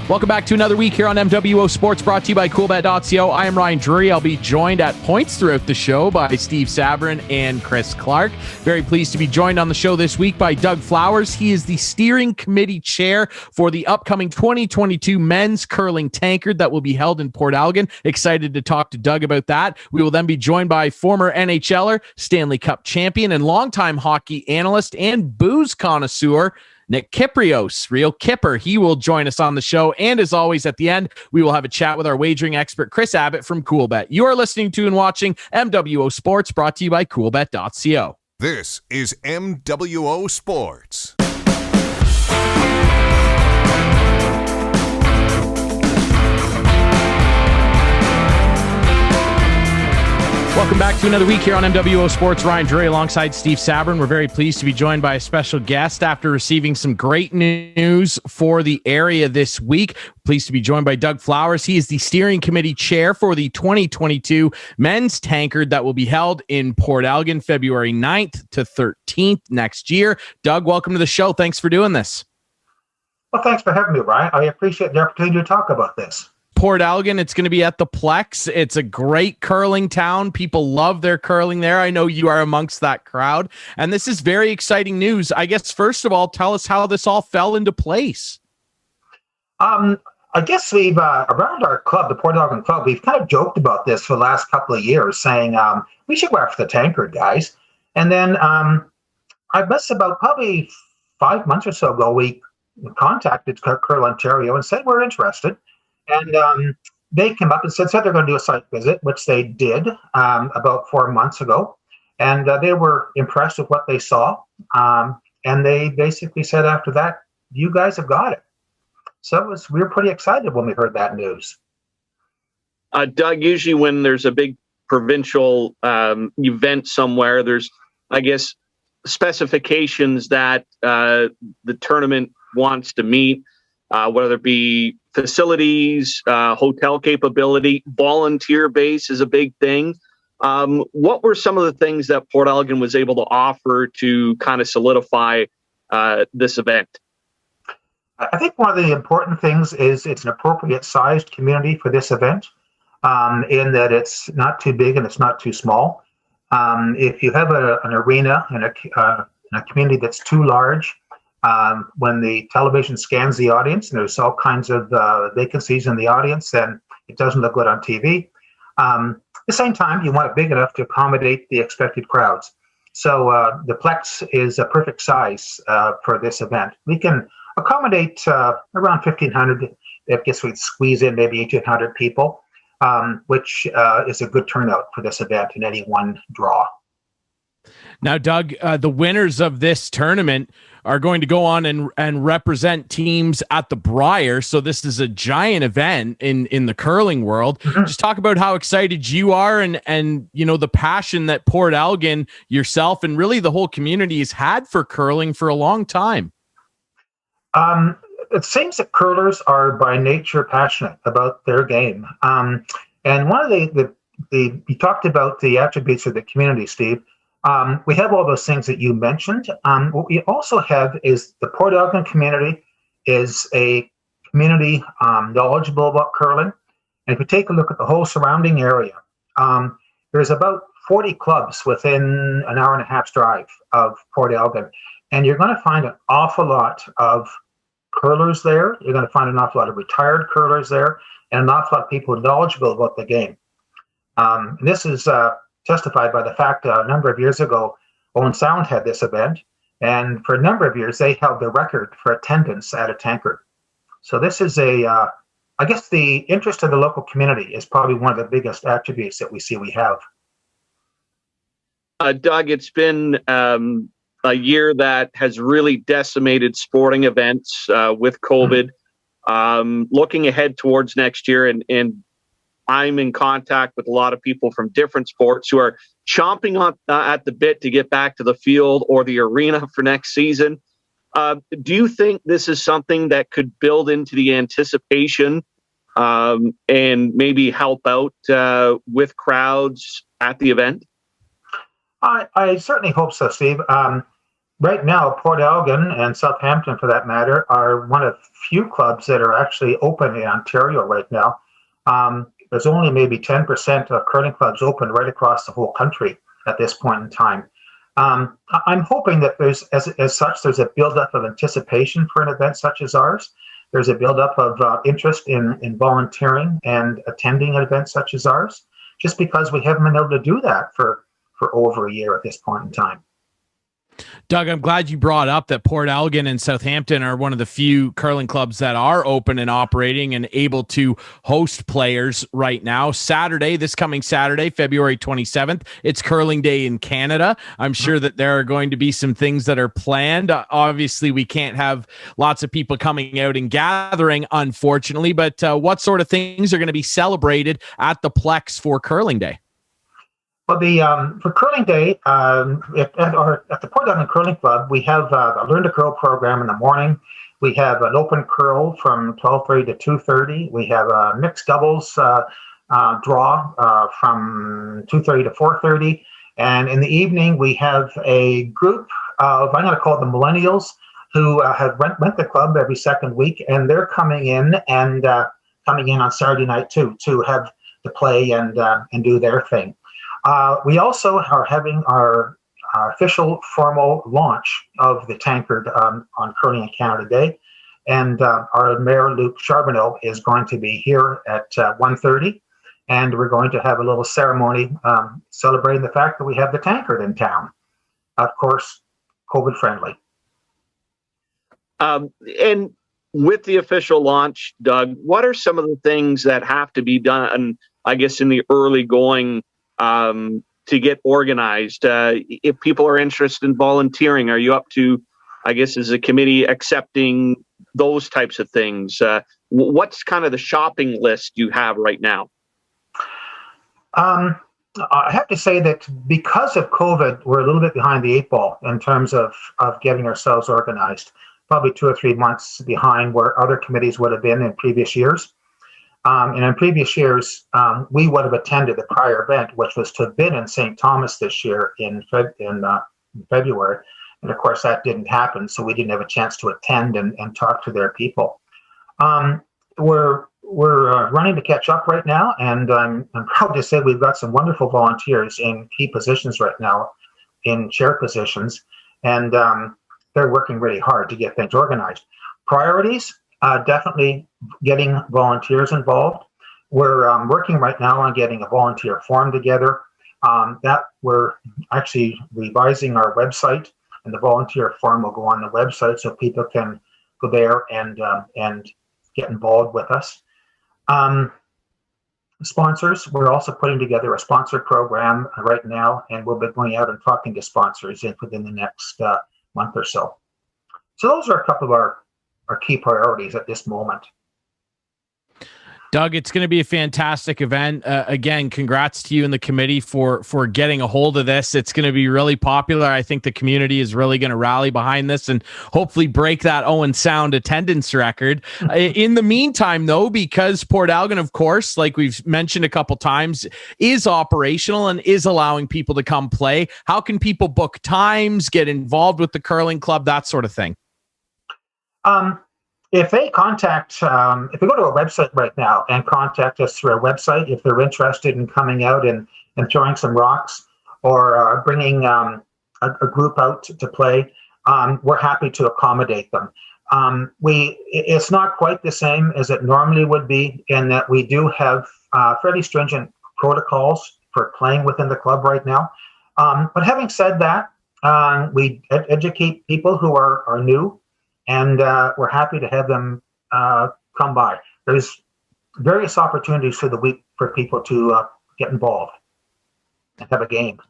Welcome back to another week here on MWO Sports, brought to you by CoolBet.co. I am Ryan Drury. I'll be joined at points throughout the show by Steve Sabourin and Kris Clarke. Very pleased to be joined on the show this week by Doug Flowers. He is the steering committee chair for the upcoming 2022 men's curling tankard that will be held in Port Elgin. Excited to talk to Doug about that. We will then be joined by former NHLer, Stanley Cup champion, and longtime hockey analyst and booze connoisseur, Nick Kypreos, Real Kyper. He will join us on the show. And as always, at the end, we will have a chat with our wagering expert, Chris Abbott from CoolBet. You are listening to and watching MWO Sports, brought to you by CoolBet.co. This is MWO Sports. Welcome back to another week here on MWO Sports. Ryan Drury alongside Steve Sabourin. We're very pleased to be joined by a special guest after receiving some great news for the area this week. Pleased to be joined by Doug Flowers. He is the steering committee chair for the 2022 men's tankard that will be held in Port Elgin February 9th to 13th next year. Doug, welcome to the show. Thanks for doing this. Well, thanks for having me, Ryan. I appreciate the opportunity to talk about this. Port Elgin, it's going to be at the Plex. It's a great curling town. People love their curling there. I know you are amongst that crowd. And this is very exciting news. I guess, first of all, tell us how this all fell into place. I guess we've, around our club, the Port Elgin Club, we've kind of joked about this for the last couple of years, saying we should go after the tankard, guys. And then I guess about probably 5 months or so ago, we contacted Curl Ontario and said we're interested. And they came up and said they're going to do a site visit, which they did about 4 months ago. And they were impressed with what they saw. And they basically said after that, you guys have got it. So we were pretty excited when we heard that news. Doug, usually when there's a big provincial event somewhere, there's, I guess, specifications that the tournament wants to meet, whether it be facilities, hotel capability, volunteer base is a big thing. What were some of the things that Port Elgin was able to offer to kind of solidify this event? I think one of the important things is it's an appropriate sized community for this event, in that it's not too big and it's not too small. If you have an arena and a community that's too large, when the television scans the audience and there's all kinds of vacancies in the audience, then it doesn't look good on TV. At the same time, you want it big enough to accommodate the expected crowds. So the Plex is a perfect size for this event. We can accommodate around 1,500. I guess we'd squeeze in maybe 1,800 people, which is a good turnout for this event in any one draw. Now, Doug, the winners of this tournament are going to go on and represent teams at the Brier. So this is a giant event in the curling world. Mm-hmm. Just talk about how excited you are and you know the passion that Port Elgin, yourself, and really the whole community has had for curling for a long time. It seems that curlers are by nature passionate about their game. And one of you talked about the attributes of the community, Steve. We have all those things that you mentioned. What we also have is the Port Elgin community is a community knowledgeable about curling. And if you take a look at the whole surrounding area, there's about 40 clubs within an hour and a half's drive of Port Elgin. And you're going to find an awful lot of curlers there. You're going to find an awful lot of retired curlers there and an awful lot of people knowledgeable about the game. This is testified by the fact a number of years ago, Owen Sound had this event, and for a number of years, they held the record for attendance at a tankard. So this is I guess the interest of the local community is probably one of the biggest attributes that we have. Doug, it's been a year that has really decimated sporting events with COVID. Looking ahead towards next year, and I'm in contact with a lot of people from different sports who are chomping on at the bit to get back to the field or the arena for next season. Do you think this is something that could build into the anticipation and maybe help out with crowds at the event? I certainly hope so, Steve. right now, Port Elgin and Southampton, for that matter, are one of few clubs that are actually open in Ontario right now. There's only maybe 10% of curling clubs open right across the whole country at this point in time. I'm hoping that there's a buildup of anticipation for an event such as ours. There's a buildup of interest in volunteering and attending an event such as ours, just because we haven't been able to do that for over a year at this point in time. Doug, I'm glad you brought up that Port Elgin and Southampton are one of the few curling clubs that are open and operating and able to host players right now. This coming Saturday, February 27th, it's Curling Day in Canada. I'm sure that there are going to be some things that are planned. Obviously, we can't have lots of people coming out and gathering, unfortunately, but what sort of things are going to be celebrated at the Plex for Curling Day? Well, for Curling Day, at the Port Elgin Curling Club, we have a Learn to Curl program in the morning. We have an open curl from 12:30 to 2:30. We have a mixed doubles draw from 2:30 to 4:30. And in the evening, we have a group of, I'm going to call them millennials, who have rent the club every second week, and they're coming in on Saturday night too to have to play and do their thing. We also are having our official formal launch of the Tankard on Curling in Canada Day. And our Mayor, Luc Charbonneau, is going to be here at 1:30. And we're going to have a little ceremony celebrating the fact that we have the Tankard in town. Of course, COVID friendly. And with the official launch, Doug, what are some of the things that have to be done, I guess, in the early going to get organized? If people are interested in volunteering, are you up to, I guess, as a committee, accepting those types of things? What's kind of the shopping list you have right now? I have to say that because of COVID, we're a little bit behind the eight ball in terms of getting ourselves organized, probably 2 or 3 months behind where other committees would have been in previous years. And in previous years, we would have attended the prior event, which was to have been in St. Thomas this year in February. And of course, that didn't happen, so we didn't have a chance to attend and talk to their people. We're running to catch up right now, and I'm proud to say we've got some wonderful volunteers in key positions right now, in chair positions, and they're working really hard to get things organized. Priorities. Definitely getting volunteers involved. We're working right now on getting a volunteer form together. That we're actually revising our website, and the volunteer form will go on the website so people can go there and get involved with us. Sponsors, we're also putting together a sponsor program right now, and we'll be going out and talking to sponsors within the next month or so. So those are a couple of our key priorities at this moment. Doug, it's going to be a fantastic event. Again, congrats to you and the committee for getting a hold of this. It's going to be really popular. I think the community is really going to rally behind this and hopefully break that Owen Sound attendance record. In the meantime, though, because Port Elgin, of course, like we've mentioned a couple times, is operational and is allowing people to come play, how can people book times, get involved with the curling club, that sort of thing? If they contact, if they go to our website right now and contact us through our website, if they're interested in coming out and throwing some rocks or bringing a group out to play, we're happy to accommodate them. It's not quite the same as it normally would be in that we do have fairly stringent protocols for playing within the club right now. But having said that, we educate people who are new. And we're happy to have them come by. There's various opportunities for the week for people to get involved and have a game.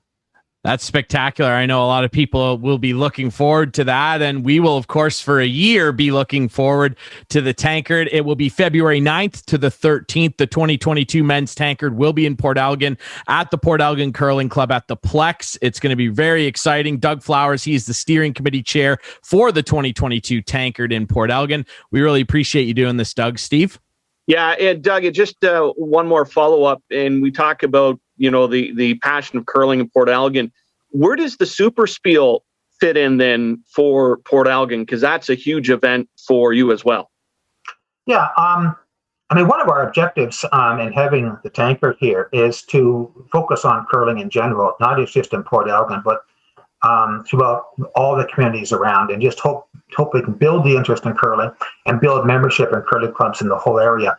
That's spectacular. I know a lot of people will be looking forward to that, and we will, of course, for a year be looking forward to the Tankard. It will be February 9th to the 13th. The 2022 Men's Tankard will be in Port Elgin at the Port Elgin Curling Club at the Plex. It's going to be very exciting. Doug Flowers, he's the steering committee chair for the 2022 Tankard in Port Elgin. We really appreciate you doing this, Doug. Steve? Yeah, and Doug, just one more follow-up, and we talk about the passion of curling in Port Elgin. Where does the super spiel fit in then for Port Elgin? Because that's a huge event for you as well. Yeah, I mean, one of our objectives in having the Tankard here is to focus on curling in general, not just in Port Elgin, but throughout all the communities around, and just hope we can build the interest in curling and build membership in curling clubs in the whole area.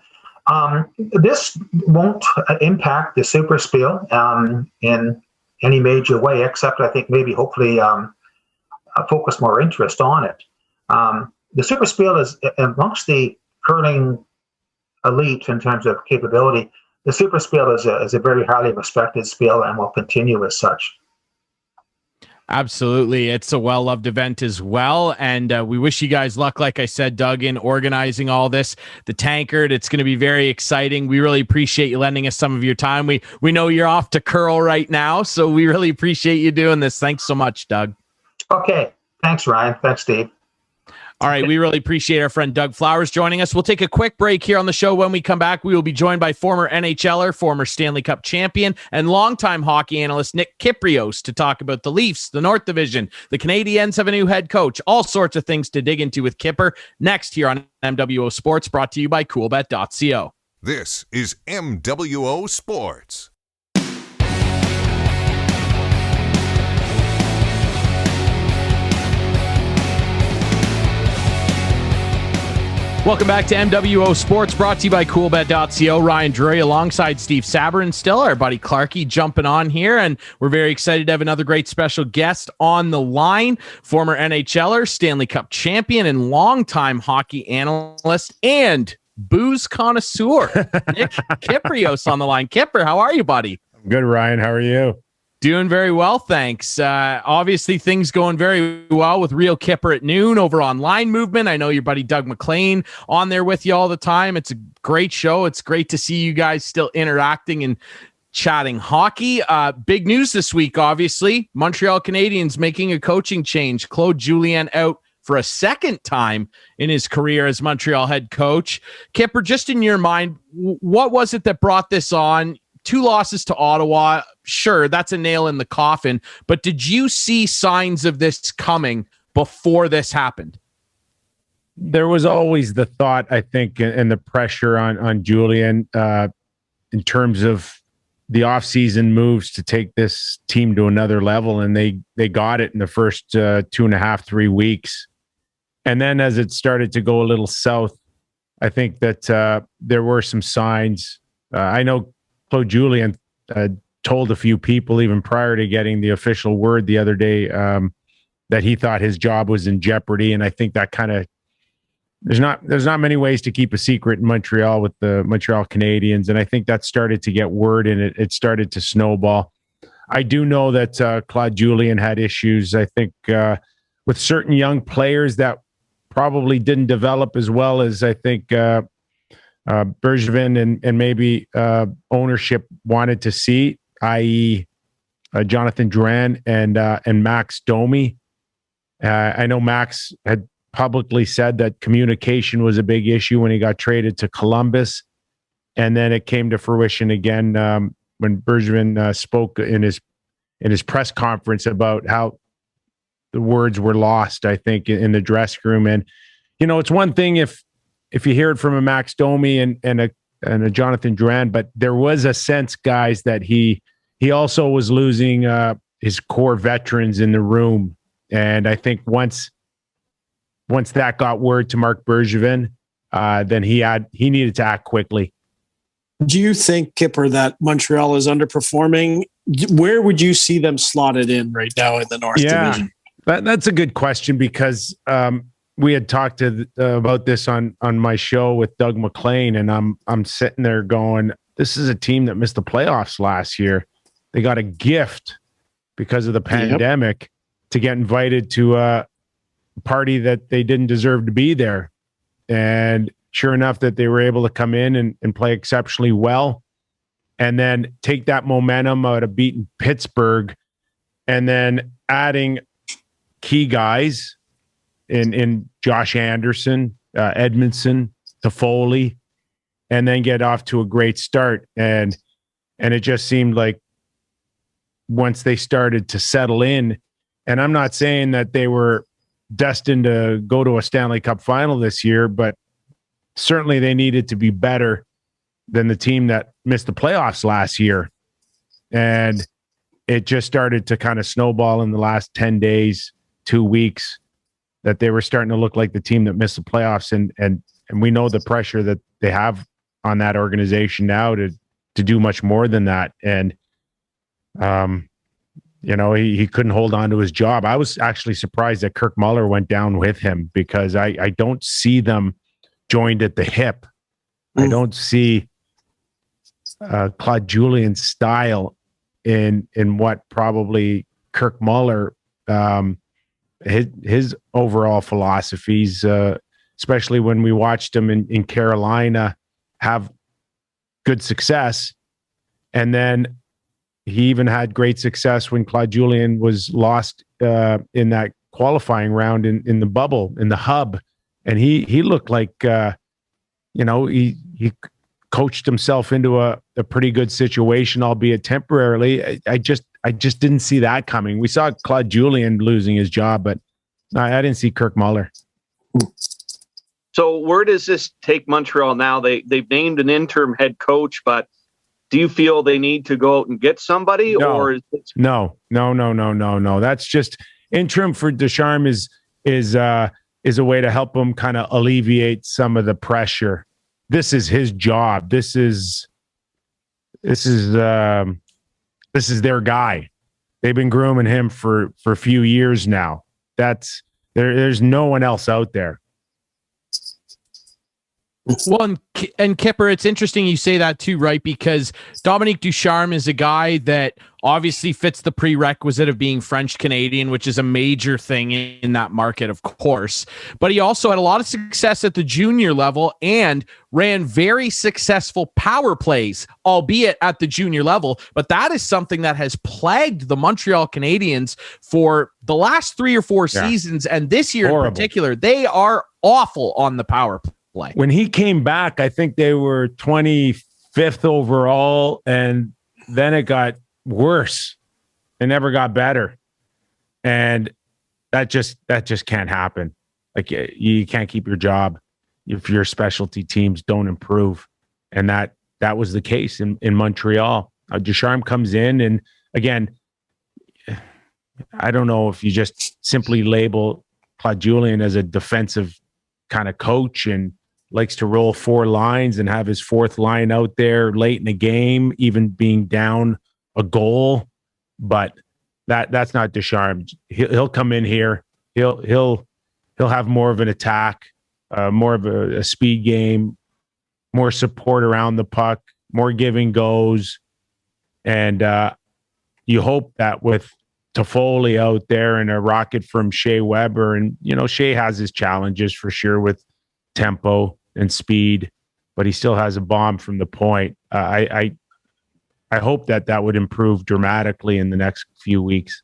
This won't impact the Super Spiel in any major way, except I think maybe hopefully focus more interest on it. The Super Spiel is amongst the curling elite in terms of capability. The Super Spiel is a very highly respected spiel and will continue as such. Absolutely. It's a well-loved event as well. And we wish you guys luck, like I said, Doug, in organizing all this. The Tankard, it's going to be very exciting. We really appreciate you lending us some of your time. We know you're off to curl right now, so we really appreciate you doing this. Thanks so much, Doug. Okay. Thanks, Ryan. Thanks, Steve. All right, we really appreciate our friend Doug Flowers joining us. We'll take a quick break here on the show. When we come back, we will be joined by former NHLer, former Stanley Cup champion, and longtime hockey analyst Nick Kypreos to talk about the Leafs, the North Division. The Canadiens have a new head coach. All sorts of things to dig into with Kyper next here on MWO Sports, brought to you by coolbet.co. This is MWO Sports. Welcome back to MWO Sports, brought to you by coolbet.co. Ryan Drury alongside Steve Sabourin, still our buddy Clarke jumping on here, and we're very excited to have another great special guest on the line. Former NHLer, Stanley Cup champion, and longtime hockey analyst and booze connoisseur, Nick Kypreos on the line. Kyper, how are you, buddy? I'm good, Ryan. How are you? Doing very well, thanks. Obviously, things going very well with Real Kyper at noon over on Line Movement. I know your buddy Doug McLean on there with you all the time. It's a great show. It's great to see you guys still interacting and chatting hockey. Big news this week, obviously. Montreal Canadiens making a coaching change. Claude Julien out for a second time in his career as Montreal head coach. Kyper, just in your mind, what was it that brought this on? 2 losses to Ottawa. Sure, that's a nail in the coffin. But did you see signs of this coming before this happened? There was always the thought, I think, and the pressure on Julien in terms of the offseason moves to take this team to another level. And they got it in the first 2.5, 3 weeks. And then as it started to go a little south, I think that there were some signs. I know Claude Julien told a few people even prior to getting the official word the other day that he thought his job was in jeopardy. And I think that kind of, there's not many ways to keep a secret in Montreal with the Montreal Canadiens. And I think that started to get word and it started to snowball. I do know that Claude Julien had issues, I think, with certain young players that probably didn't develop as well as I think Bergevin and maybe ownership wanted to see, i.e. Jonathan Drouin and Max Domi. I know Max had publicly said that communication was a big issue when he got traded to Columbus. And then it came to fruition again when Bergevin spoke in his press conference about how the words were lost, I think, in the dressing room. And, it's one thing if you hear it from a Max Domi and a Jonathan Drouin, but there was a sense, guys, that he also was losing his core veterans in the room. And I think once that got word to Marc Bergevin, then he needed to act quickly. Do you think, Kyper, that Montreal is underperforming? Where would you see them slotted in right now in the North Division? That's a good question because we had talked about this on my show with Doug McLean, and I'm sitting there going, this is a team that missed the playoffs last year. They got a gift because of the pandemic to get invited to a party that they didn't deserve to be there. And sure enough, that they were able to come in and play exceptionally well and then take that momentum out of beating Pittsburgh and then adding key guys in Josh Anderson, Edmondson, Toffoli, and then get off to a great start. And it just seemed like once they started to settle in And I'm not saying that they were destined to go to a Stanley Cup final this year, but certainly they needed to be better than the team that missed the playoffs last year. And it just started to kind of snowball in the last 10 days, 2 weeks, that they were starting to look like the team that missed the playoffs. And we know the pressure that they have on that organization now to do much more than that. And, he couldn't hold on to his job. I was actually surprised that Kirk Muller went down with him, because I don't see them joined at the hip. I don't see Claude Julien's style in what probably Kirk Muller, his overall philosophies, especially when we watched him in Carolina have good success. And then he even had great success when Claude Julien was lost in that qualifying round in the bubble, in the hub. And he looked like, he coached himself into a pretty good situation, albeit temporarily. I just didn't see that coming. We saw Claude Julien losing his job, but I didn't see Kirk Muller. So where does this take Montreal now? They've named an interim head coach, but do you feel they need to go out and get somebody? No. Or is it... No. That's just interim for Ducharme is a way to help him kind of alleviate some of the pressure. This is his job. This is their guy. They've been grooming him for a few years now. There's no one else out there. Well, and Kyper, it's interesting you say that too, right? Because Dominique Ducharme is a guy that obviously fits the prerequisite of being French Canadian, which is a major thing in that market, of course. But he also had a lot of success at the junior level and ran very successful power plays, albeit at the junior level. But that is something that has plagued the Montreal Canadiens for the last 3 or 4 seasons. And this year in particular, they are awful on the power play. When he came back, I think they were 25th overall, and then it got worse. It never got better. And that just can't happen. Like, you can't keep your job if your specialty teams don't improve. And that was the case in Montreal. Ducharme comes in, and again, I don't know if you just simply label Claude Julien as a defensive kind of coach and likes to roll 4 lines and have his 4th line out there late in the game, even being down a goal. But that's not Ducharme. He'll come in here. He'll have more of an attack, more of a speed game, more support around the puck, more giving goes. And you hope that with Toffoli out there and a rocket from Shea Weber, and Shea has his challenges for sure with tempo and speed, but he still has a bomb from the point. I hope that would improve dramatically in the next few weeks.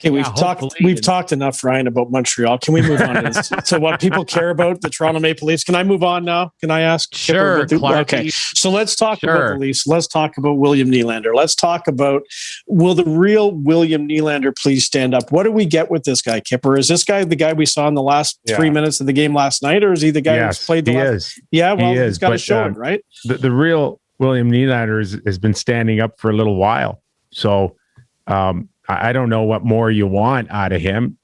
Okay, we've talked enough, Ryan, about Montreal. Can we move on to what people care about, the Toronto Maple Leafs? Can I move on now? Can I ask? Sure, Clarke. Okay, so let's talk about the Leafs. Let's talk about William Nylander. Let's talk about, will the real William Nylander please stand up? What do we get with this guy, Kyper? Is this guy the guy we saw in the last 3 minutes of the game last night, or is he the guy who's played the last? Yeah, well, he's got to show it, right? The real William Nylander has been standing up for a little while. So, I don't know what more you want out of him.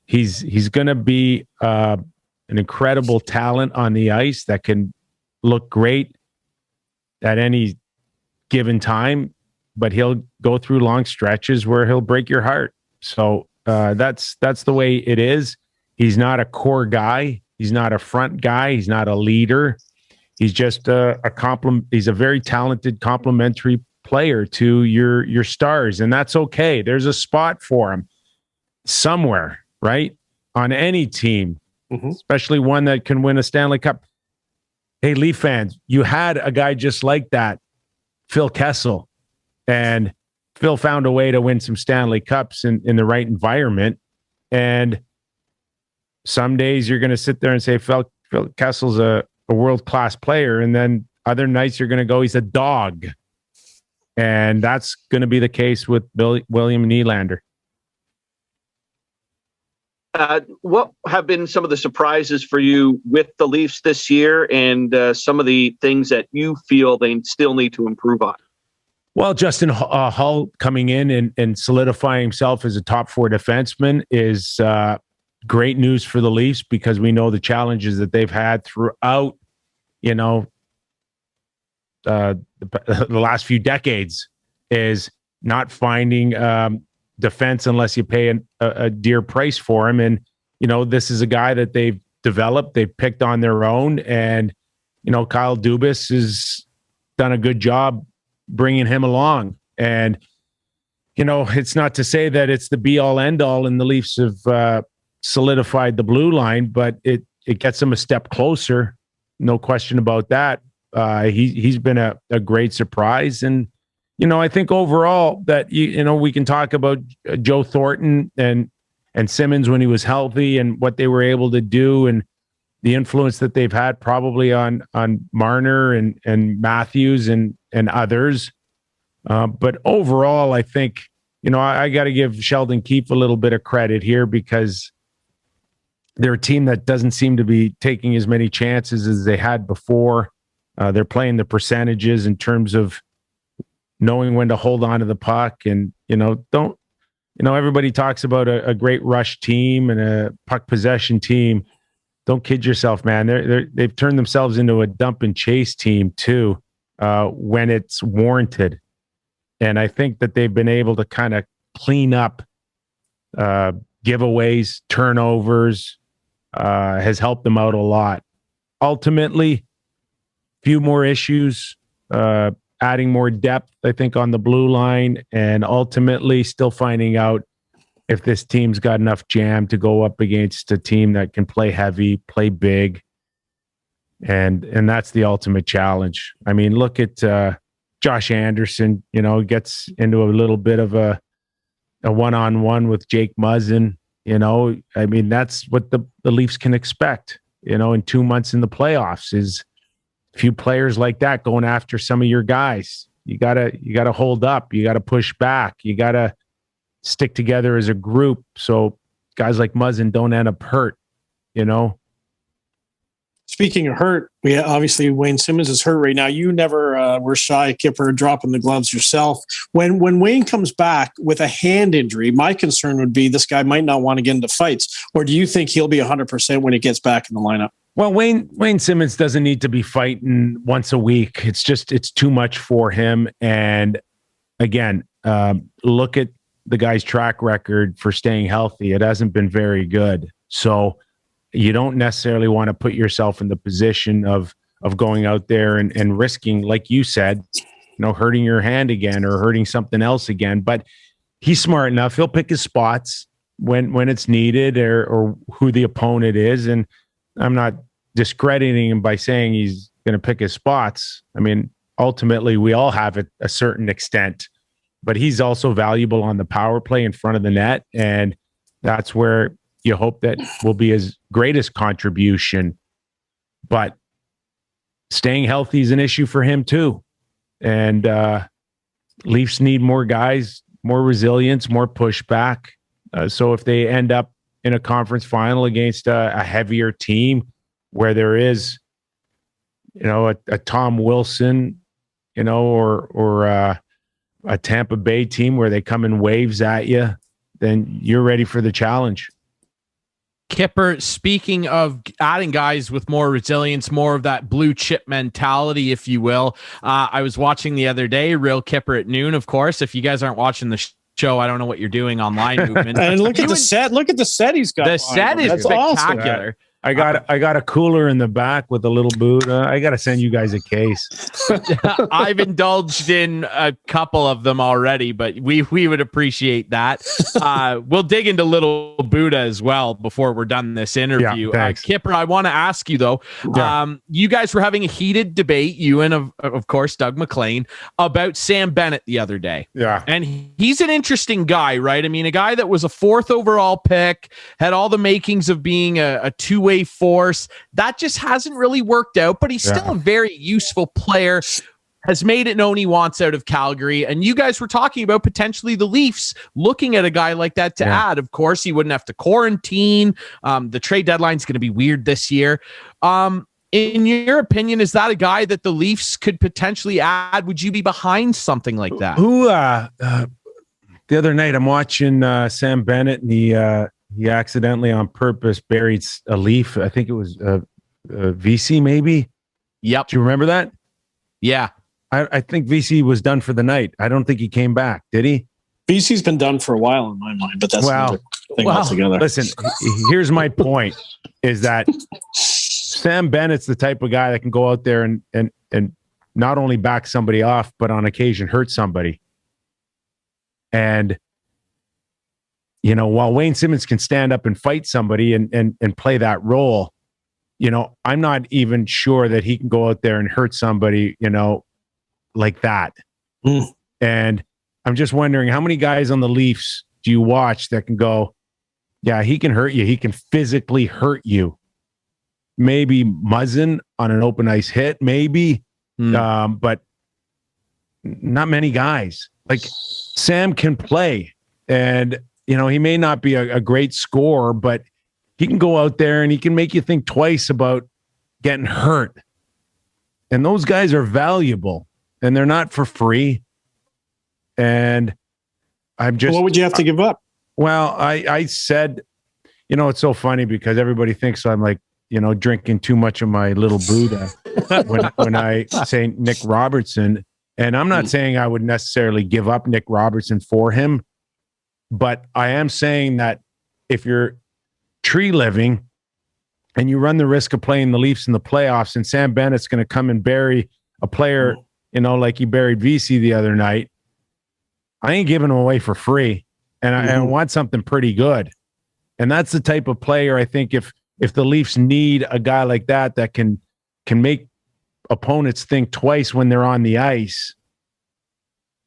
He's going to be an incredible talent on the ice that can look great at any given time, but he'll go through long stretches where he'll break your heart. So that's the way it is. He's not a core guy. He's not a front guy. He's not a leader. He's just a compliment. He's a very talented complementary player to your stars, and that's okay. There's a spot for him somewhere, right? On any team, especially one that can win a Stanley Cup. Hey, Leaf fans, you had a guy just like that, Phil Kessel, and Phil found a way to win some Stanley Cups in the right environment. And some days you're going to sit there and say, Phil Kessel's a world-class player, and then other nights you're going to go, he's a dog. And that's going to be the case with William Nylander. What have been some of the surprises for you with the Leafs this year, and some of the things that you feel they still need to improve on? Well, Justin Hull coming in and solidifying himself as a top 4 defenseman is great news for the Leafs, because we know the challenges that they've had throughout, the last few decades is not finding defense unless you pay a dear price for him. And, this is a guy that they've developed, they've picked on their own. And, Kyle Dubas has done a good job bringing him along. And, it's not to say that it's the be all end all and the Leafs have solidified the blue line, but it gets them a step closer. No question about that. He's been a great surprise. And, I think overall that, we can talk about Joe Thornton and Simmons when he was healthy and what they were able to do and the influence that they've had probably on Marner and Matthews and others. But overall, I think, I got to give Sheldon Keefe a little bit of credit here, because they're a team that doesn't seem to be taking as many chances as they had before. They're playing the percentages in terms of knowing when to hold on to the puck. And, everybody talks about a great rush team and a puck possession team. Don't kid yourself, man. They've turned themselves into a dump and chase team too, when it's warranted. And I think that they've been able to kind of clean up giveaways, turnovers, has helped them out a lot. Ultimately, few more issues, adding more depth, I think, on the blue line, and ultimately still finding out if this team's got enough jam to go up against a team that can play heavy, play big. And that's the ultimate challenge. I mean, look at Josh Anderson, gets into a little bit of a one-on-one with Jake Muzzin. I mean, that's what the Leafs can expect, in 2 months in the playoffs, is a few players like that going after some of your guys. You gotta hold up. You gotta push back. You gotta stick together as a group, so guys like Muzzin don't end up hurt. Speaking of hurt, obviously Wayne Simmons is hurt right now. You never were shy, Kyper, dropping the gloves yourself. When Wayne comes back with a hand injury, my concern would be this guy might not want to get into fights. Or do you think he'll be 100% when he gets back in the lineup? Well, Wayne Simmons doesn't need to be fighting once a week. It's too much for him. And again, look at the guy's track record for staying healthy. It hasn't been very good. So you don't necessarily want to put yourself in the position of going out there and risking, like you said, hurting your hand again or hurting something else again. But he's smart enough. He'll pick his spots when it's needed or who the opponent is. And I'm not discrediting him by saying he's going to pick his spots. I mean, ultimately, we all have it a certain extent, but he's also valuable on the power play in front of the net. And that's where you hope that will be his greatest contribution. But staying healthy is an issue for him too. And Leafs need more guys, more resilience, more pushback. So if they end up in a conference final against a heavier team where there is, a Tom Wilson, or a Tampa Bay team where they come in waves at you, then you're ready for the challenge. Kyper, speaking of adding guys with more resilience, more of that blue chip mentality, if you will. I was watching the other day, Real Kyper at noon, of course. If you guys aren't watching the show, I don't know what you're doing online, Movement. And look at the set. Look at the set he's got. The set is spectacular. Awesome. I got a cooler in the back with a little Buddha. I got to send you guys a case. I've indulged in a couple of them already, but we would appreciate that. We'll dig into little Buddha as well before we're done this interview. Yeah, Kyper, I want to ask you though, you guys were having a heated debate, you and of course Doug McLean, about Sam Bennett the other day. Yeah. And he's an interesting guy, right? I mean, a guy that was a 4th overall pick, had all the makings of being a two-way force. That just hasn't really worked out, but he's still a very useful player. has made it known he wants out of Calgary. And you guys were talking about potentially the Leafs looking at a guy like that to add. Of course, he wouldn't have to quarantine. The trade deadline's going to be weird this year. In your opinion, is that a guy that the Leafs could potentially add? Would you be behind something like that? The other night I'm watching Sam Bennett, and he accidentally on purpose buried a Leaf. I think it was VC maybe. Yep. Do you remember that? Yeah. I think VC was done for the night. I don't think he came back. Did he? VC's been done for a while in my mind, but that's another thing altogether. Listen, here's my point: is that Sam Bennett's the type of guy that can go out there and not only back somebody off, but on occasion hurt somebody. And while Wayne Simmons can stand up and fight somebody and play that role, I'm not even sure that he can go out there and hurt somebody, like that. And I'm just wondering, how many guys on the Leafs do you watch that can go, yeah, he can hurt you. He can physically hurt you. Maybe Muzzin on an open ice hit, maybe, but not many guys. Like Sam can play, and he may not be a great scorer, but he can go out there and he can make you think twice about getting hurt. And those guys are valuable, and they're not for free. And I'm just, what would you have to give up? Well, I said, it's so funny because everybody thinks I'm like, drinking too much of my little Buddha when I say Nick Robertson. And I'm not saying I would necessarily give up Nick Robertson for him, but I am saying that if you're tree living and you run the risk of playing the Leafs in the playoffs, and Sam Bennett's going to come and bury a player, like he buried VC the other night, I ain't giving him away for free. And I want something pretty good. And that's the type of player I think if the Leafs need a guy like that can make opponents think twice when they're on the ice.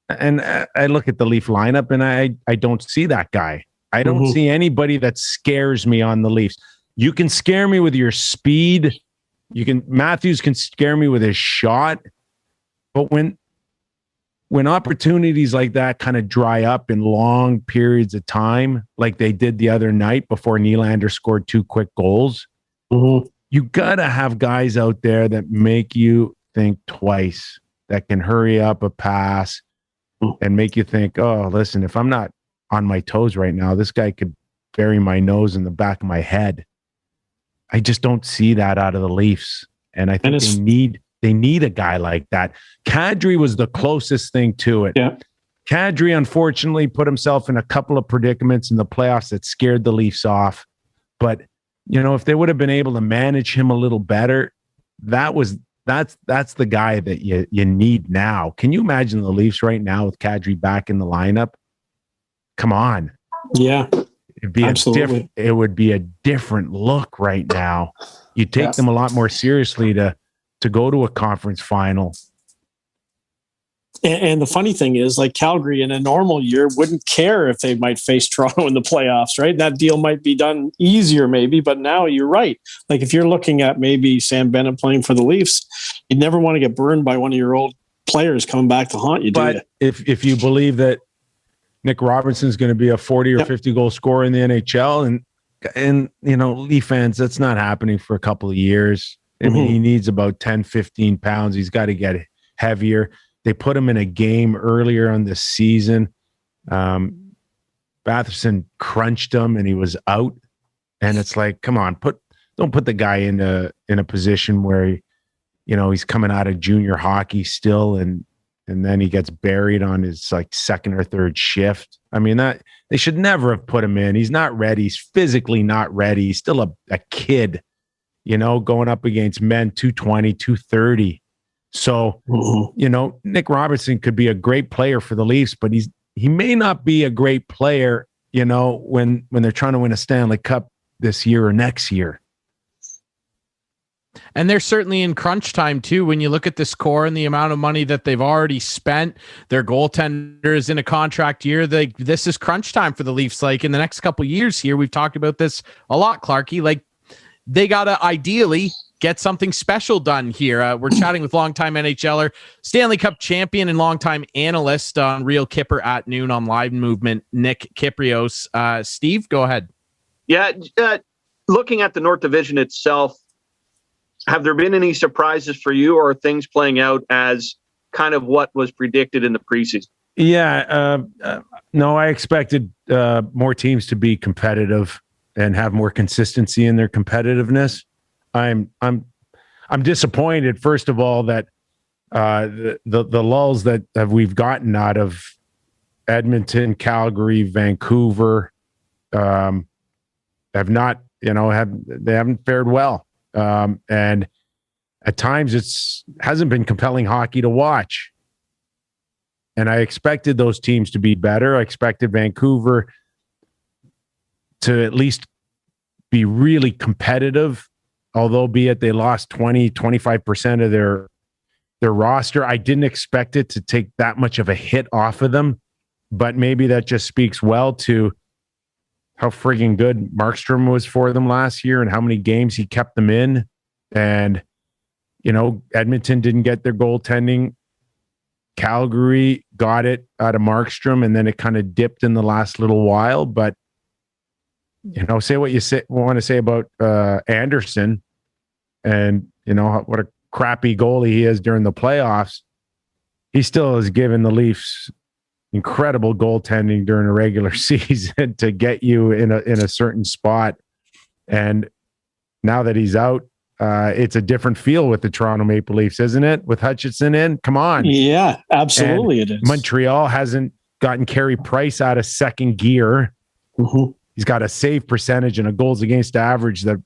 And I look at the Leaf lineup and I don't see that guy. I don't see anybody that scares me on the Leafs. You can scare me with your speed. Matthews can scare me with his shot. But when opportunities like that kind of dry up in long periods of time, like they did the other night before Nylander scored 2 quick goals, you got to have guys out there that make you think twice, that can hurry up a pass and make you think, oh, listen, if I'm not on my toes right now, this guy could bury my nose in the back of my head. I just don't see that out of the Leafs. And I think they need a guy like that. Kadri was the closest thing to it. Yeah. Kadri, unfortunately, put himself in a couple of predicaments in the playoffs that scared the Leafs off. But, if they would have been able to manage him a little better, that's the guy that you need now. Can you imagine the Leafs right now with Kadri back in the lineup? Come on. Yeah. Absolutely. It would be a different look right now. You take them a lot more seriously to go to a conference final. And the funny thing is, like, Calgary in a normal year wouldn't care if they might face Toronto in the playoffs, right? That deal might be done easier maybe, but now you're right. Like, if you're looking at maybe Sam Bennett playing for the Leafs, you'd never want to get burned by one of your old players coming back to haunt you, do you? But if you believe that Nick Robertson is going to be a 40 or 50 goal scorer in the NHL, and Leaf fans, that's not happening for a couple of years. I mean, he needs about 10, 15 pounds. He's got to get heavier. They put him in a game earlier on this season. Batherson crunched him and he was out. And it's like, come on, don't put the guy in a position where he's coming out of junior hockey still, and then he gets buried on his second or third shift. I mean, that they should never have put him in. He's not ready. He's physically not ready. He's still a kid, going up against men 220, 230. So, Nick Robertson could be a great player for the Leafs, but he may not be a great player, when they're trying to win a Stanley Cup this year or next year. And they're certainly in crunch time too. When you look at this core and the amount of money that they've already spent, their goaltender is in a contract year. This is crunch time for the Leafs. Like, in the next couple of years here, we've talked about this a lot, Clarke. Like, they got to ideally get something special done here. We're chatting with longtime NHLer, Stanley Cup champion and longtime analyst on Real Kyper at noon on Live Movement, Nick Kypreos. Steve, go ahead. Yeah, looking at the North Division itself, have there been any surprises for you, or are things playing out as kind of what was predicted in the preseason? Yeah, no, I expected more teams to be competitive and have more consistency in their competitiveness. I'm disappointed, first of all, that the lulls that we've gotten out of Edmonton, Calgary, Vancouver have not, they haven't fared well. And at times hasn't been compelling hockey to watch. And I expected those teams to be better. I expected Vancouver to at least be really competitive, although be it they lost 25% of their roster. I didn't expect it to take that much of a hit off of them, but maybe that just speaks well to how frigging good Markstrom was for them last year and how many games he kept them in. And, Edmonton didn't get their goaltending. Calgary got it out of Markstrom, and then it kind of dipped in the last little while. But, say what you want to say about Anderson and, what a crappy goalie he is during the playoffs. He still has given the Leafs incredible goaltending during a regular season to get you in a certain spot. And now that he's out, it's a different feel with the Toronto Maple Leafs, isn't it? With Hutchinson in, come on. Yeah, absolutely. And it is. Montreal hasn't gotten Carey Price out of second gear. Mm-hmm. He's got a save percentage and a goals against average that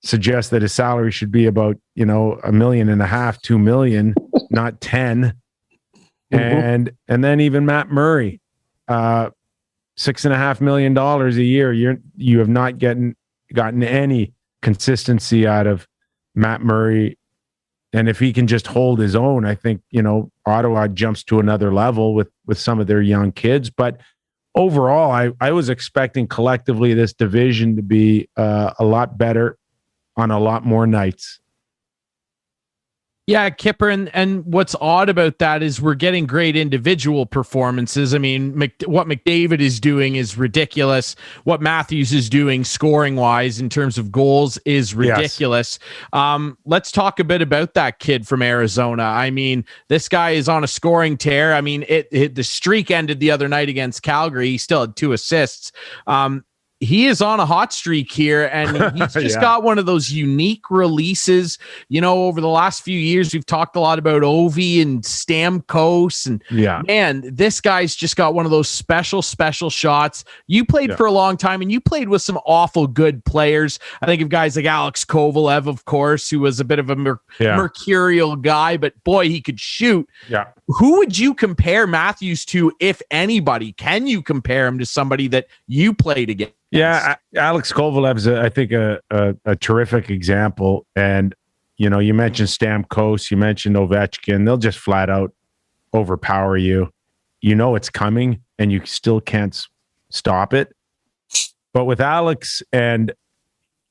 suggests that his salary should be about, $1.5 million, $2 million, not 10. Mm-hmm. And then even Matt Murray, $6.5 million a year. You have not gotten any consistency out of Matt Murray. And if he can just hold his own, I think, Ottawa jumps to another level with some of their young kids. But overall, I was expecting collectively this division to be a lot better on a lot more nights. Yeah, Kyper, and what's odd about that is we're getting great individual performances. I mean, what McDavid is doing is ridiculous. What Matthews is doing scoring-wise in terms of goals is ridiculous. Yes. Let's talk a bit about that kid from Arizona. I mean, this guy is on a scoring tear. I mean, the streak ended the other night against Calgary. He still had 2 assists. He is on a hot streak here, and he's just got one of those unique releases. Over the last few years, we've talked a lot about Ovi and Stamkos, and man, this guy's just got one of those special shots. You played for a long time, and you played with some awful good players. I think of guys like Alex Kovalev, of course, who was a bit of a mercurial guy, but boy, he could shoot. Yeah. Who would you compare Matthews to, if anybody? Can you compare him to somebody that you played against? Yeah, Alex Kovalev's, I think, a terrific example. And, you mentioned Stamkos, you mentioned Ovechkin. They'll just flat out overpower you. It's coming, and you still can't stop it. But with Alex and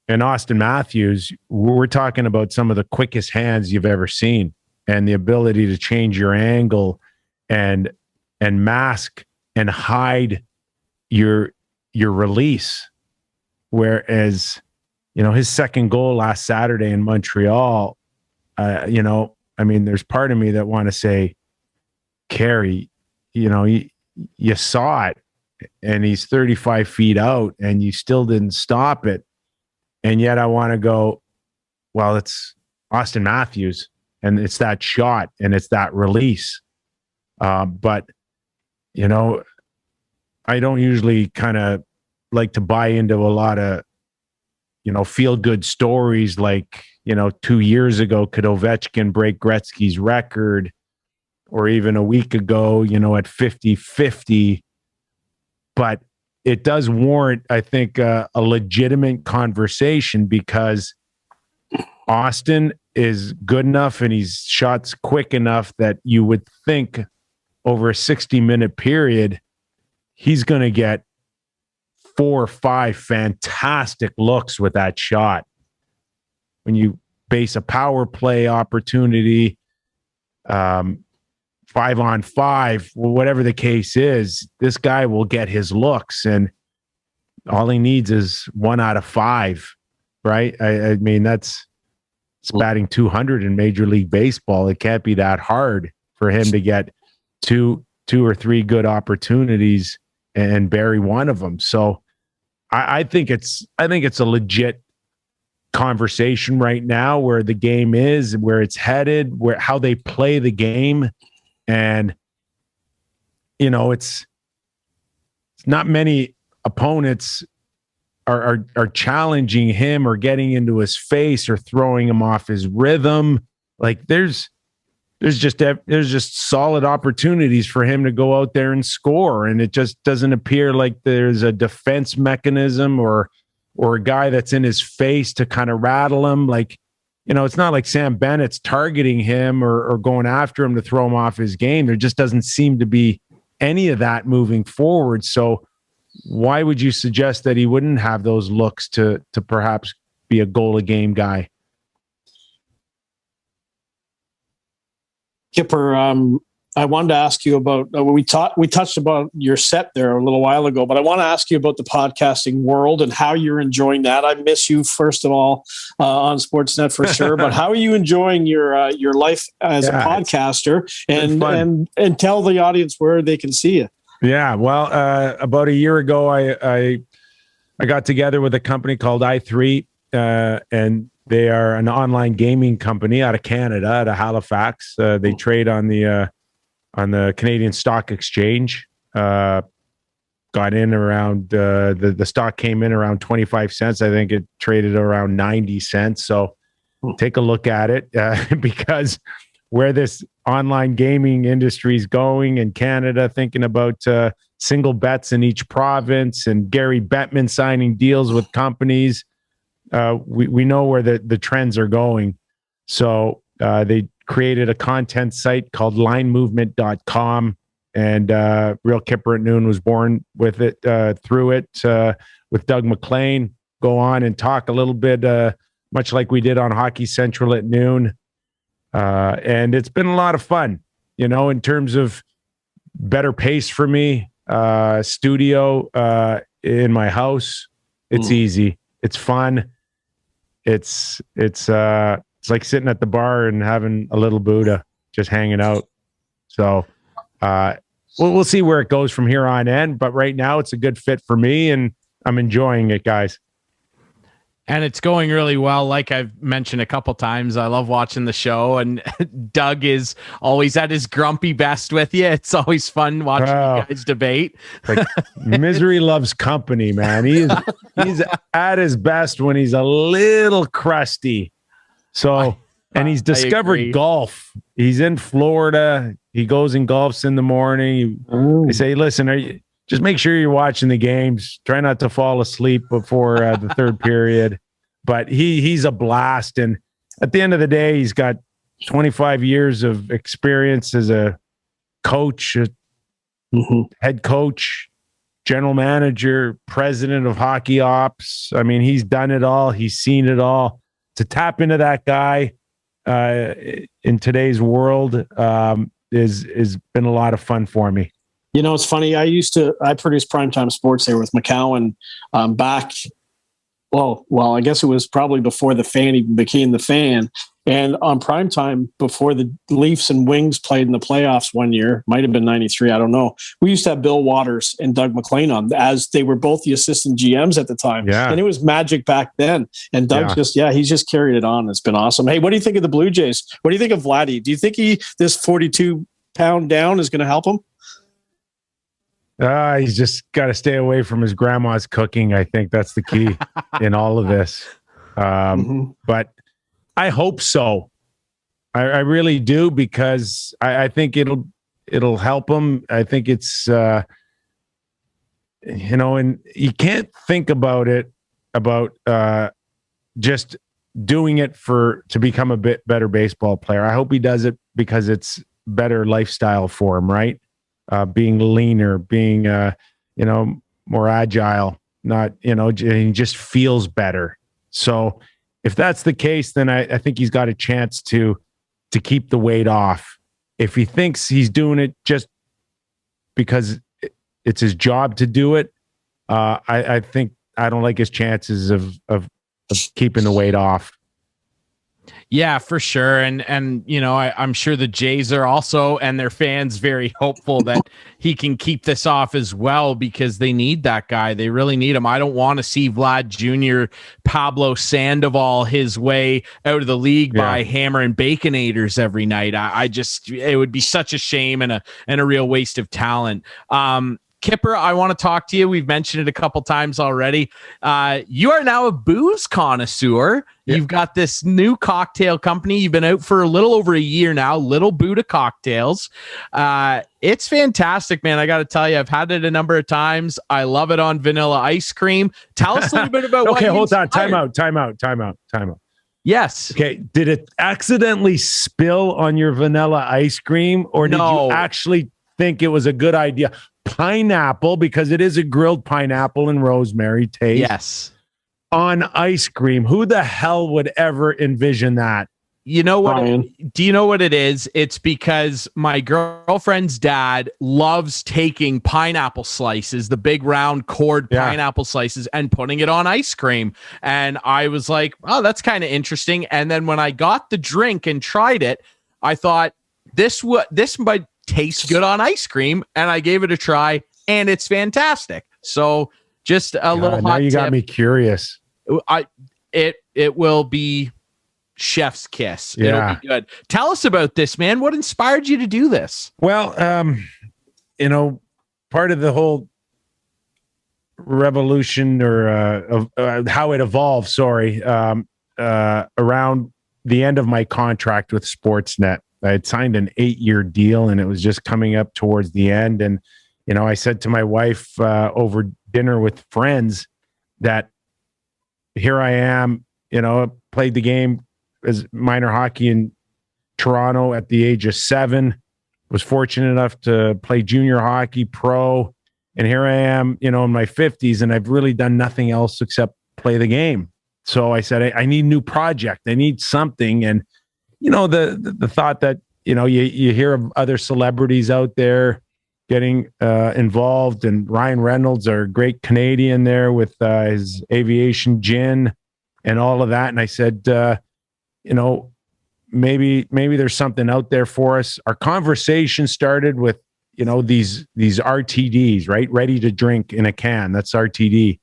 Austin Matthews, we're talking about some of the quickest hands you've ever seen, and the ability to change your angle and mask and hide your release. Whereas, his second goal last Saturday in Montreal, there's part of me that want to say, Carey, you saw it, and he's 35 feet out and you still didn't stop it. And yet I want to go, well, it's Austin Matthews, and it's that shot and it's that release. But, I don't usually kind of like to buy into a lot of, feel good stories like, 2 years ago, could Ovechkin break Gretzky's record? Or even a week ago, at 50-50. But it does warrant, I think, a legitimate conversation, because Austin is good enough and he's shots quick enough that you would think over a 60-minute period, he's going to get 4 or 5 fantastic looks with that shot. When you base a power play opportunity, 5-on-5, whatever the case is, this guy will get his looks, and all he needs is 1 out of 5, right? I mean, it's batting 200 in Major League Baseball. It can't be that hard for him to get two or three good opportunities and bury one of them. So I think it's a legit conversation right now where the game is, where it's headed, how they play the game. And, it's not many opponents are challenging him or getting into his face or throwing him off his rhythm. Like there's just solid opportunities for him to go out there and score. And it just doesn't appear like there's a defense mechanism or a guy that's in his face to kind of rattle him. Like, it's not like Sam Bennett's targeting him or going after him to throw him off his game. There just doesn't seem to be any of that moving forward. So why would you suggest that he wouldn't have those looks to perhaps be a goal a game guy? Kyper, I wanted to ask you about, we touched about your set there a little while ago, but I want to ask you about the podcasting world and how you're enjoying that. I miss you, first of all, on Sportsnet for sure, but how are you enjoying your life as a podcaster, and tell the audience where they can see you? Yeah, well, about a year ago, I got together with a company called i3, and they are an online gaming company out of Canada, out of Halifax. They trade on the Canadian Stock Exchange. Got in around the stock came in around 25 cents. I think it traded around 90 cents. So take a look at it because where this online gaming industry is going in Canada, thinking about single bets in each province and Gary Bettman signing deals with companies. We know where the trends are going. So they created a content site called linemovement.com, and Real Kyper at Noon was born with it, through it, with Doug McLean. Go on and talk a little bit, much like we did on Hockey Central at noon. And it's been a lot of fun, in terms of better pace for me. Studio in my house. It's easy. It's fun. It's like sitting at the bar and having a little Buddha, just hanging out. So we'll see where it goes from here on in. But right now, it's a good fit for me, and I'm enjoying it, guys. And it's going really well. Like I've mentioned a couple times, I love watching the show, and Doug is always at his grumpy best with you. It's always fun watching you guys debate. Like, misery loves company, man. He's at his best when he's a little crusty. So, and he's discovered golf. He's in Florida. He goes and golfs in the morning. They say, listen, just make sure you're watching the games. Try not to fall asleep before the third period. But he's a blast. And at the end of the day, he's got 25 years of experience as a coach, head coach, general manager, president of hockey ops. I mean, he's done it all. He's seen it all. To tap into that guy in today's world is been a lot of fun for me. It's funny. I produced Primetime Sports there with McCowan back. Well, I guess it was probably before the Fan even became the Fan. And on Primetime, before the Leafs and Wings played in the playoffs one year, might have been 93, I don't know. We used to have Bill Waters and Doug McLean on, as they were both the assistant GMs at the time. Yeah. And it was magic back then. And Doug's he's just carried it on. It's been awesome. Hey, what do you think of the Blue Jays? What do you think of Vladdy? Do you think this 42-pound down is going to help him? He's just got to stay away from his grandma's cooking. I think that's the key in all of this. But I hope so. I really do, because I think it'll help him. I think it's and you can't think about it just doing it to become a bit better baseball player. I hope he does it because it's better lifestyle for him, right? Being leaner, being more agile, not he just feels better. So if that's the case, then I think he's got a chance to keep the weight off. If he thinks he's doing it just because it's his job to do it, I think I don't like his chances of keeping the weight off. Yeah, for sure. And you know, I'm sure the Jays are also, and their fans, very hopeful that he can keep this off as well, because they need that guy. They really need him. I don't want to see Vlad Jr., Pablo Sandoval his way out of the league by hammering Baconators every night. It would be such a shame and a real waste of talent. Kyper, I want to talk to you. We've mentioned it a couple times already. You are now a booze connoisseur. Yep. You've got this new cocktail company. You've been out for a little over a year now, Little Buddha Cocktails. It's fantastic, man. I got to tell you, I've had it a number of times. I love it on vanilla ice cream. Tell us a little bit about okay, what hold on. Time out. Yes. Okay. Did it accidentally spill on your vanilla ice cream, or did you actually think it was a good idea? Pineapple, because it is a grilled pineapple and rosemary taste. Yes. On ice cream. Who the hell would ever envision that? You know what? Ryan. Do you know what it is? It's because my girlfriend's dad loves taking pineapple slices, the big round cord pineapple slices, and putting it on ice cream. And I was like, oh, that's kind of interesting. And then when I got the drink and tried it, I thought this might taste good on ice cream, and I gave it a try, and it's fantastic. So just a little hot now you tip. got me curious. It will be chef's kiss. Yeah. It'll be good. Tell us about this, man. What inspired you to do this? Well, part of the whole revolution or how it evolved, around the end of my contract with Sportsnet. I had signed an 8-year deal, and it was just coming up towards the end. And, I said to my wife over dinner with friends that here I am, played the game as minor hockey in Toronto at the age of 7, was fortunate enough to play junior hockey pro. And here I am, in my 50s, and I've really done nothing else except play the game. So I said, I need a new project. I need something. And, the thought that, you hear of other celebrities out there getting involved, and Ryan Reynolds, our great Canadian there with his aviation gin and all of that. And I said, maybe there's something out there for us. Our conversation started with, these RTDs, right? Ready to drink in a can. That's RTD.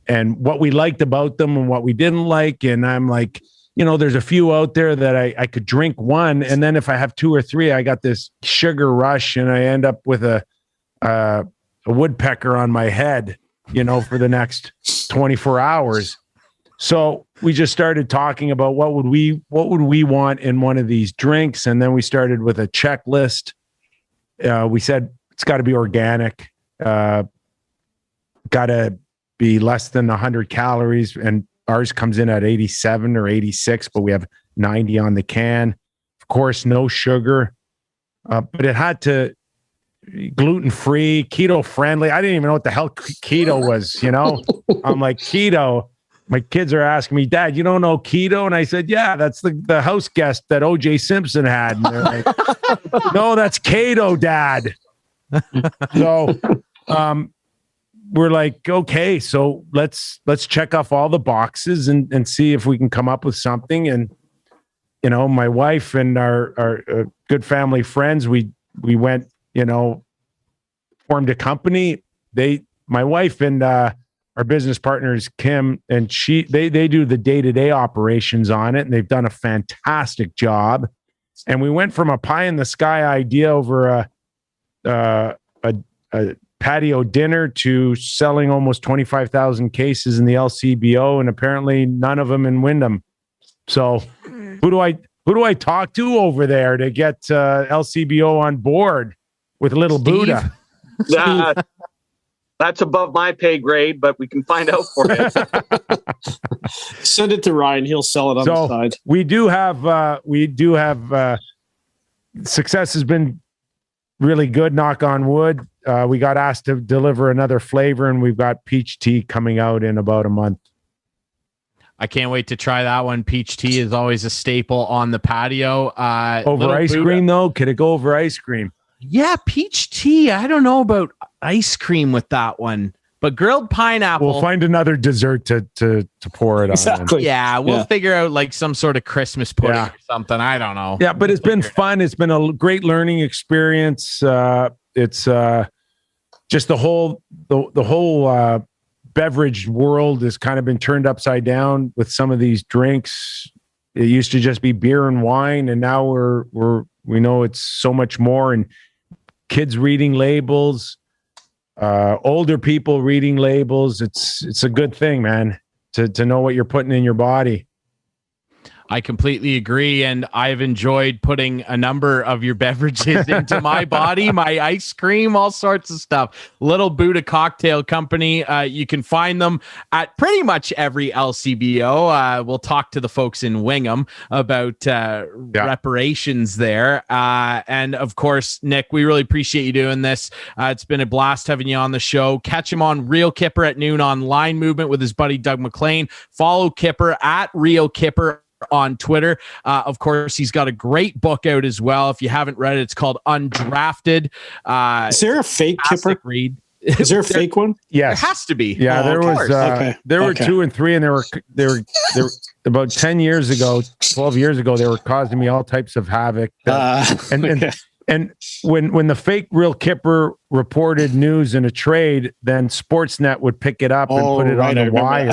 And what we liked about them and what we didn't like. And I'm like, there's a few out there that I could drink one, and then if I have 2 or 3, I got this sugar rush, and I end up with a woodpecker on my head, for the next 24 hours. So we just started talking about what would we want in one of these drinks, and then we started with a checklist. We said it's got to be organic, got to be less than 100 calories, and ours comes in at 87 or 86, but we have 90 on the can. Of course, no sugar, but it had to gluten-free, keto-friendly. I didn't even know what the hell keto was, I'm like, keto. My kids are asking me, Dad, you don't know keto? And I said, yeah, that's the house guest that O.J. Simpson had. And they're like, no, that's keto, Dad. So, we're like, okay, so let's check off all the boxes and see if we can come up with something. And, my wife and our good family friends, we went, formed a company. My wife and our business partners, Kim, and they do the day-to-day operations on it, and they've done a fantastic job. And we went from a pie in the sky idea over a patio dinner to selling almost 25,000 cases in the LCBO, and apparently none of them in Wyndham. So who do I talk to over there to get LCBO on board with Little Steve? Buddha? That's above my pay grade, but we can find out for you. Send it to Ryan. He'll sell it on the side. We do have success has been really good, knock on wood. We got asked to deliver another flavor, and we've got peach tea coming out in about a month. I can't wait to try that one. Peach tea is always a staple on the patio. Over ice cream, though? Could it go over ice cream? Yeah, peach tea. I don't know about ice cream with that one. But grilled pineapple. We'll find another dessert to pour it on. Exactly. Yeah, we'll figure out like some sort of Christmas pudding or something. I don't know. Yeah, but it's been fun. It's been a great learning experience. It's just the whole beverage world has kind of been turned upside down with some of these drinks. It used to just be beer and wine, and now we know it's so much more. And kids reading labels. Older people reading labels. It's a good thing, man, to know what you're putting in your body. I completely agree. And I've enjoyed putting a number of your beverages into my body, my ice cream, all sorts of stuff. Little Buddha Cocktail Company. You can find them at pretty much every LCBO. We'll talk to the folks in Wingham about reparations there. And of course, Nick, we really appreciate you doing this. It's been a blast having you on the show. Catch him on Real Kyper at noon on Line Movement with his buddy Doug McLean. Follow Kyper at Real Kyper on Twitter. Of course, he's got a great book out as well. If you haven't read it, it's called Undrafted. Is there a fake Kyper read? Is there a fake one? Yes, there has to be. Yeah, there was. There were 2 and 3, and they were about 10 years ago, 12 years ago. They were causing me all types of havoc. And when the fake Real Kyper reported news in a trade, then Sportsnet would pick it up and put it on the wire.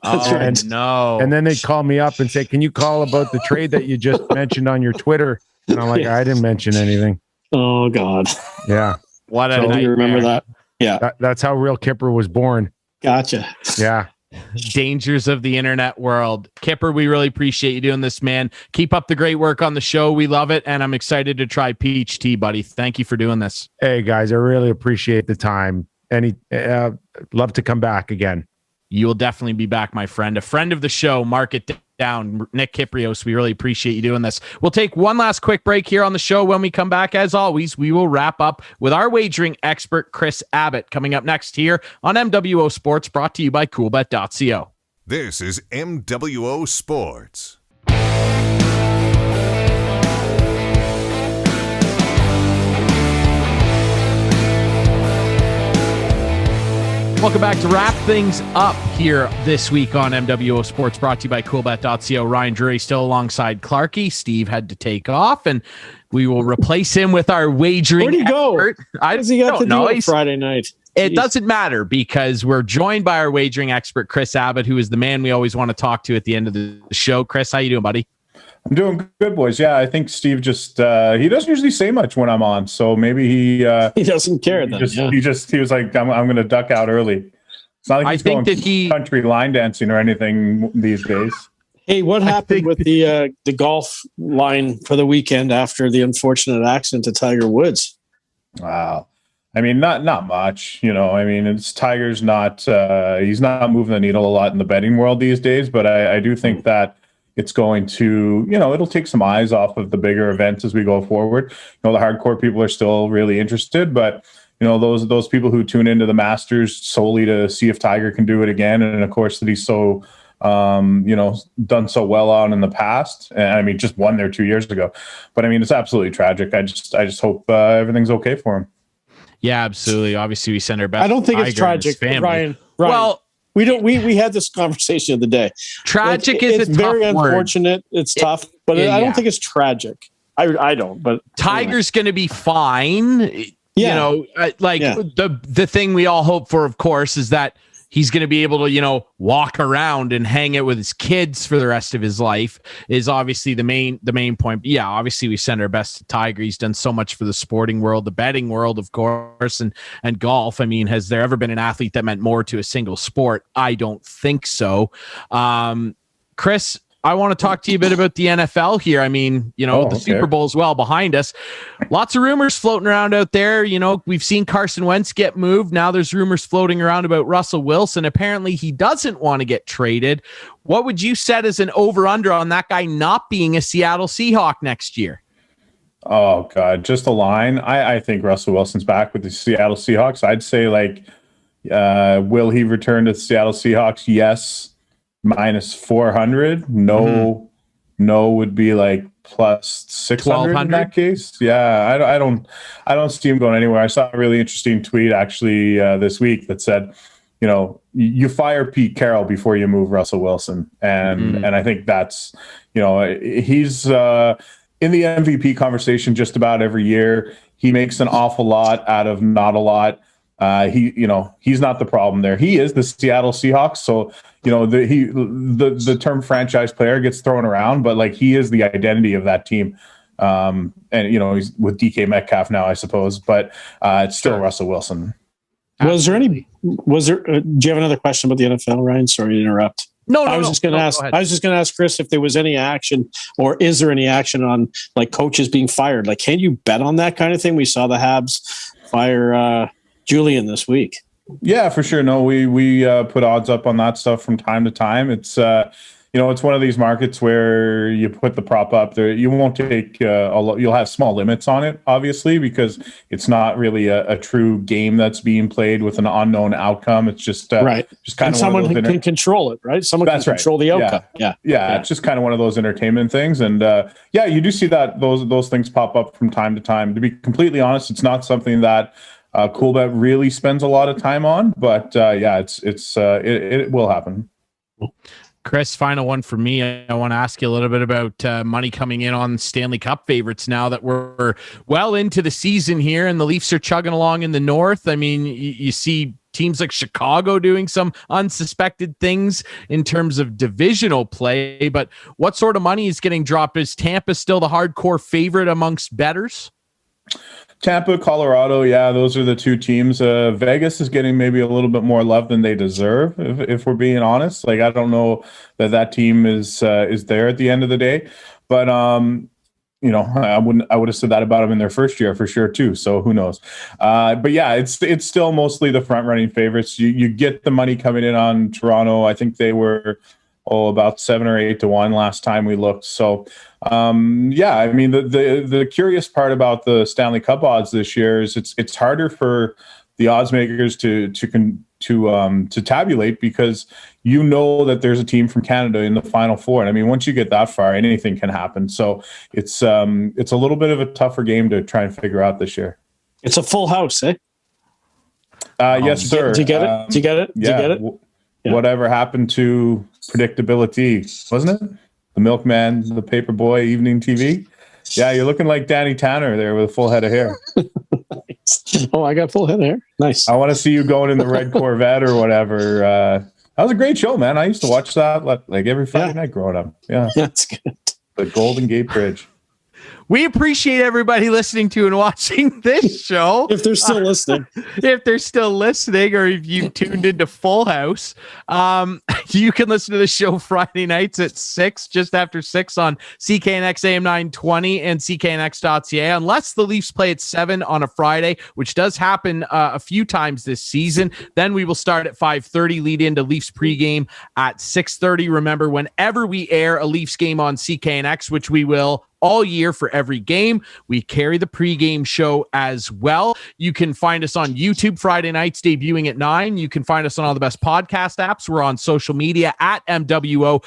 And then they'd call me up and say, "Can you call about the trade that you just mentioned on your Twitter?" And I'm like, "I didn't mention anything." Oh God. Yeah. What a do you remember that? Yeah. That's how Real Kyper was born. Gotcha. Yeah. Dangers of the internet world. Kyper, we really appreciate you doing this, man. Keep up the great work on the show. We love it, and I'm excited to try peach tea, buddy. Thank you for doing this. Hey guys, I really appreciate the time. Love to come back again. You will definitely be back, my friend. A friend of the show, mark it down. Nick Kypreos, we really appreciate you doing this. We'll take one last quick break here on the show. When we come back, as always, we will wrap up with our wagering expert, Kris Abbott, coming up next here on MWO Sports, brought to you by CoolBet.co. This is MWO Sports. Welcome back to wrap things up here this week on MWO Sports, brought to you by CoolBet.co. Ryan Drury still alongside Clarke. Steve had to take off, and we will replace him with our wagering Where'd he expert. go? What does he got to do on Friday night? It doesn't matter, because we're joined by our wagering expert, Kris Abbott, who is the man we always want to talk to at the end of the show. Kris, how you doing, buddy? I'm doing good, boys. Yeah, I think Steve just he doesn't usually say much when I'm on, so maybe he doesn't care. He was like, I'm going to duck out early. It's not like he's going country line dancing or anything these days. Hey, what happened with the golf line for the weekend after the unfortunate accident to Tiger Woods? Wow. I mean, not much, I mean, it's Tiger's not he's not moving the needle a lot in the betting world these days, but I do think that it's going to, it'll take some eyes off of the bigger events as we go forward. The hardcore people are still really interested, but those people who tune into the Masters solely to see if Tiger can do it again, and of course that he's so done so well on in the past. And I mean, just won there 2 years ago. But I mean, it's absolutely tragic. I just hope everything's okay for him. Yeah, absolutely. Obviously, we send our best. I don't think it's tragic, Ryan. Well, we don't. We had this conversation the other day. Tragic is a very tough word. Unfortunate. It's tough, but I don't think it's tragic. I don't. But Tiger's going to be fine. The thing we all hope for, of course, is that he's going to be able to, walk around and hang out with his kids for the rest of his life is obviously the main point. But yeah, obviously we send our best to Tiger. He's done so much for the sporting world, the betting world, of course, and golf. I mean, has there ever been an athlete that meant more to a single sport? I don't think so. Kris, I want to talk to you a bit about the NFL here. I mean, the Super Bowl is well behind us. Lots of rumors floating around out there. We've seen Carson Wentz get moved. Now there's rumors floating around about Russell Wilson. Apparently he doesn't want to get traded. What would you set as an over-under on that guy not being a Seattle Seahawk next year? Oh, God, just a line. I think Russell Wilson's back with the Seattle Seahawks. I'd say, will he return to the Seattle Seahawks? Yes. minus 400. No would be like plus 600 in that case. Yeah, I don't see him going anywhere. I saw a really interesting tweet actually this week that said, you fire Pete Carroll before you move Russell Wilson, and I think that's, he's in the MVP conversation just about every year. He makes an awful lot out of not a lot. He's not the problem there. He is the Seattle Seahawks. So, the term franchise player gets thrown around, but like he is the identity of that team. And he's with DK Metcalf now, I suppose, but it's still Russell Wilson. Do you have another question about the NFL, Ryan? Sorry to interrupt. No, I was just going to ask Kris if there was any action, or is there any action on like coaches being fired? Like, can you bet on that kind of thing? We saw the Habs fire Julian this week. Yeah, for sure. No, we put odds up on that stuff from time to time. It's it's one of these markets where you put the prop up there. You won't take you'll have small limits on it, obviously, because it's not really a true game that's being played with an unknown outcome. It's just right. Just kind and of someone can control it, right? Someone can control the outcome. Yeah. It's just kind of one of those entertainment things, and you do see that those things pop up from time to time. To be completely honest, it's not something that Coolbet really spends a lot of time on, but it will happen. Kris, final one for me. I want to ask you a little bit about money coming in on Stanley Cup favorites now that we're well into the season here and the Leafs are chugging along in the North. I mean, you see teams like Chicago doing some unsuspected things in terms of divisional play, but what sort of money is getting dropped? Is Tampa still the hardcore favorite amongst bettors? Tampa, Colorado, those are the two teams. Vegas is getting maybe a little bit more love than they deserve, if we're being honest. Like, I don't know that team is there at the end of the day, but I would have said that about them in their first year for sure too. So who knows? But yeah, it's still mostly the front running favorites. You get the money coming in on Toronto. I think they were about 7 or 8 to 1 last time we looked. So I mean, the curious part about the Stanley Cup odds this year is it's harder for the odds makers to tabulate, because that there's a team from Canada in the Final Four. And I mean, once you get that far, anything can happen. So it's a little bit of a tougher game to try and figure out this year. It's a full house, eh? Yes, sir. Do you get it? Do you get it? Yeah. Do you get it? Whatever happened to predictability, wasn't it? The Milkman, the Paperboy, evening TV. Yeah, you're looking like Danny Tanner there with a full head of hair. Oh, I got full head of hair. Nice. I want to see you going in the red Corvette or whatever. That was a great show, man. I used to watch that like every Friday night growing up. Yeah, that's good. The Golden Gate Bridge. We appreciate everybody listening to and watching this show. If they're still listening. If they're still listening, or if you tuned into Full House, you can listen to the show Friday nights at 6, just after 6 on CKNX AM 920 and CKNX.ca, unless the Leafs play at 7 on a Friday, which does happen a few times this season. Then we will start at 5:30, lead into Leafs pregame at 6:30. Remember, whenever we air a Leafs game on CKNX, which we will all year for every game, we carry the pregame show as well. You can find us on YouTube Friday nights, debuting at 9. You can find us on all the best podcast apps. We're on social media at MWO_sports.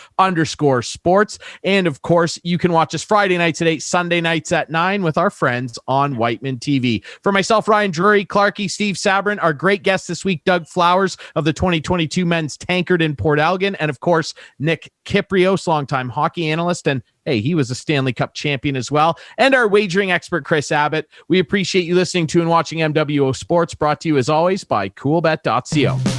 And of course, you can watch us Friday nights at 8, Sunday nights at 9 with our friends on Whiteman TV. For myself, Ryan Drury, Clarke, Steve Sabourin, our great guest this week, Doug Flowers of the 2022 Men's Tankard in Port Elgin, and of course, Nick Kypreos, longtime hockey analyst, and hey, he was a Stanley Cup champion as well. And our wagering expert, Kris Abbott. We appreciate you listening to and watching MWO Sports, brought to you as always by coolbet.co.